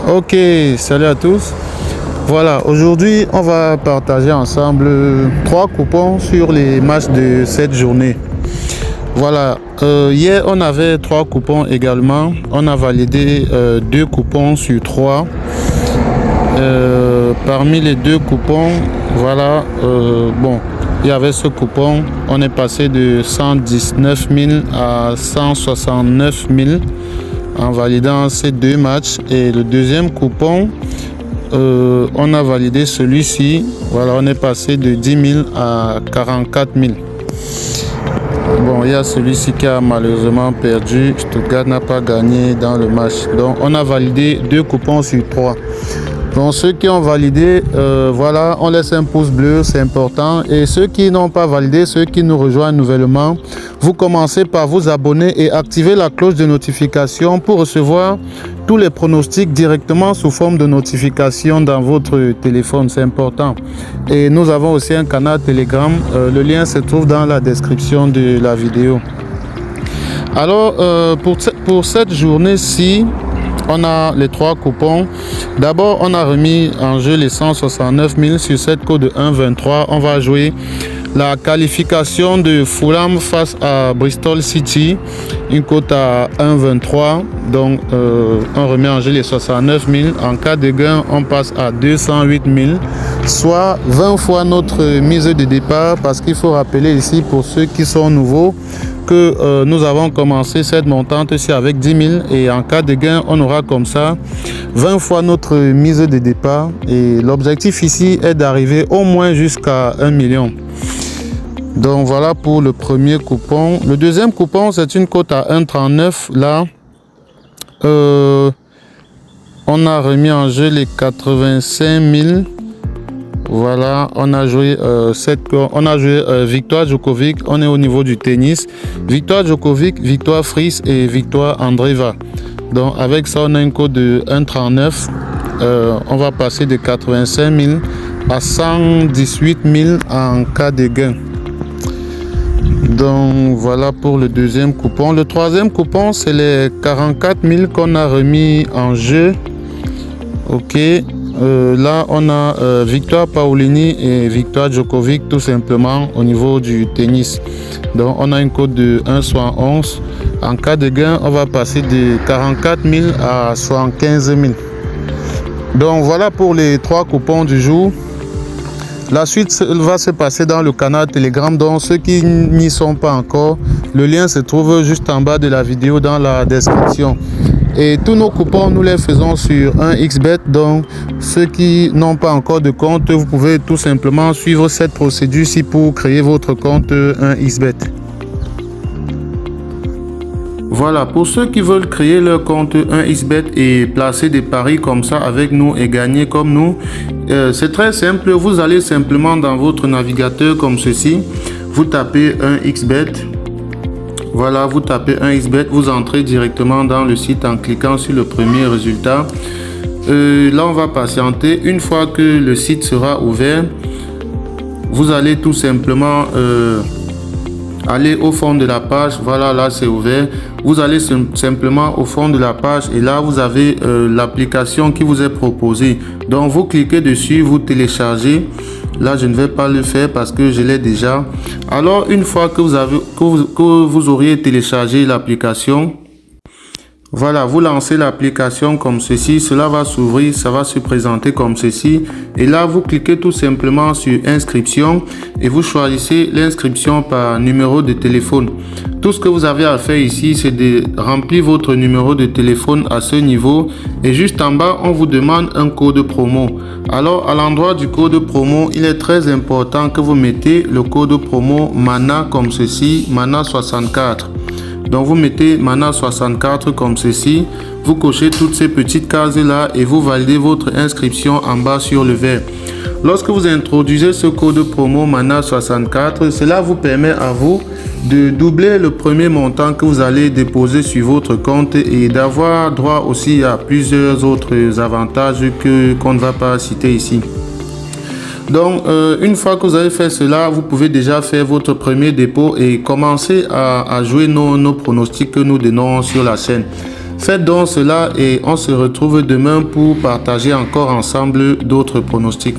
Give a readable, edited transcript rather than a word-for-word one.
Ok, salut à tous. Voilà, aujourd'hui on va partager ensemble 3 coupons sur les matchs de cette journée. Voilà, hier on avait 3 coupons également. On a validé 2 coupons sur 3. Parmi les 2 coupons, voilà, bon, il y avait ce coupon. On est passé de 119 000 à 169 000 en validant ces 2 matchs. Et le deuxième coupon, on a validé celui-ci. Voilà, on est passé de 10 000 à 44 000. Bon, il y a celui-ci qui a malheureusement perdu. Stuttgart n'a pas gagné dans le match. Donc, on a validé 2 coupons sur 3. Donc, ceux qui ont validé, voilà, on laisse un pouce bleu, c'est important. Et ceux qui n'ont pas validé, ceux qui nous rejoignent nouvellement, vous commencez par vous abonner et activer la cloche de notification pour recevoir tous les pronostics directement sous forme de notification dans votre téléphone. C'est important. Et nous avons aussi un canal Telegram. Le lien se trouve dans la description de la vidéo. Alors, pour cette journée-ci, on a les 3 coupons. D'abord, on a remis en jeu les 169 000 sur cette cote de 1,23. On va jouer la qualification de Fulham face à Bristol City, une cote à 1,23. Donc, on remet en jeu les 69 000. En cas de gain, on passe à 208 000, soit 20 fois notre mise de départ. Parce qu'il faut rappeler ici, pour ceux qui sont nouveaux, que nous avons commencé cette montante-ci avec 10 000 et en cas de gain, on aura comme ça 20 fois notre mise de départ. Et l'objectif ici est d'arriver au moins jusqu'à 1 million. Donc voilà pour le premier coupon. Le deuxième coupon, c'est une cote à 1,39. Là, on a remis en jeu les 85 000. Voilà, on a joué Victoire Djokovic. On est au niveau du tennis. Victoire Djokovic, Victoire Fries et Victoire Andreeva. Donc avec ça, on a une cote de 1,39. On va passer de 85 000 à 118 000 en cas de gain. Donc voilà pour le deuxième coupon. Le troisième coupon, c'est les 44 000 qu'on a remis en jeu. Ok. Là, on a Victoire Paolini et Victoire Djokovic tout simplement au niveau du tennis. Donc, on a une cote de 1,71. En cas de gain, on va passer de 44 000 à 75 000. Donc, voilà pour les 3 coupons du jour. La suite va se passer dans le canal Telegram. Donc, ceux qui n'y sont pas encore, le lien se trouve juste en bas de la vidéo dans la description. Et tous nos coupons, nous les faisons sur 1xBet. Donc, ceux qui n'ont pas encore de compte, vous pouvez tout simplement suivre cette procédure-ci pour créer votre compte 1xBet. Voilà, pour ceux qui veulent créer leur compte 1xBet et placer des paris comme ça avec nous et gagner comme nous, c'est très simple. Vous allez simplement dans votre navigateur comme ceci. Vous tapez 1xBet. Voilà, vous tapez 1xBet, vous entrez directement dans le site en cliquant sur le premier résultat. Là, on va patienter. Une fois que le site sera ouvert, vous allez tout simplement aller au fond de la page. Voilà, là, c'est ouvert. Vous allez simplement au fond de la page et là, vous avez l'application qui vous est proposée. Donc, vous cliquez dessus, vous téléchargez. Là, je ne vais pas le faire parce que je l'ai déjà. Alors, une fois que vous auriez téléchargé l'application, voilà, vous lancez l'application comme ceci. Cela va s'ouvrir, ça va se présenter comme ceci. Et là, vous cliquez tout simplement sur inscription et vous choisissez l'inscription par numéro de téléphone. Tout ce que vous avez à faire ici, c'est de remplir votre numéro de téléphone à ce niveau. Et juste en bas, on vous demande un code promo. Alors, à l'endroit du code promo, il est très important que vous mettez le code promo MANA comme ceci, MANA 64. Donc, vous mettez MANA 64 comme ceci. Vous cochez toutes ces petites cases là et vous validez votre inscription en bas sur le vert. Lorsque vous introduisez ce code promo MANA 64, cela vous permet à vous de doubler le premier montant que vous allez déposer sur votre compte et d'avoir droit aussi à plusieurs autres avantages qu'on ne va pas citer ici. Donc, une fois que vous avez fait cela, vous pouvez déjà faire votre premier dépôt et commencer à jouer nos pronostics que nous donnons sur la chaîne. Faites donc cela et on se retrouve demain pour partager encore ensemble d'autres pronostics.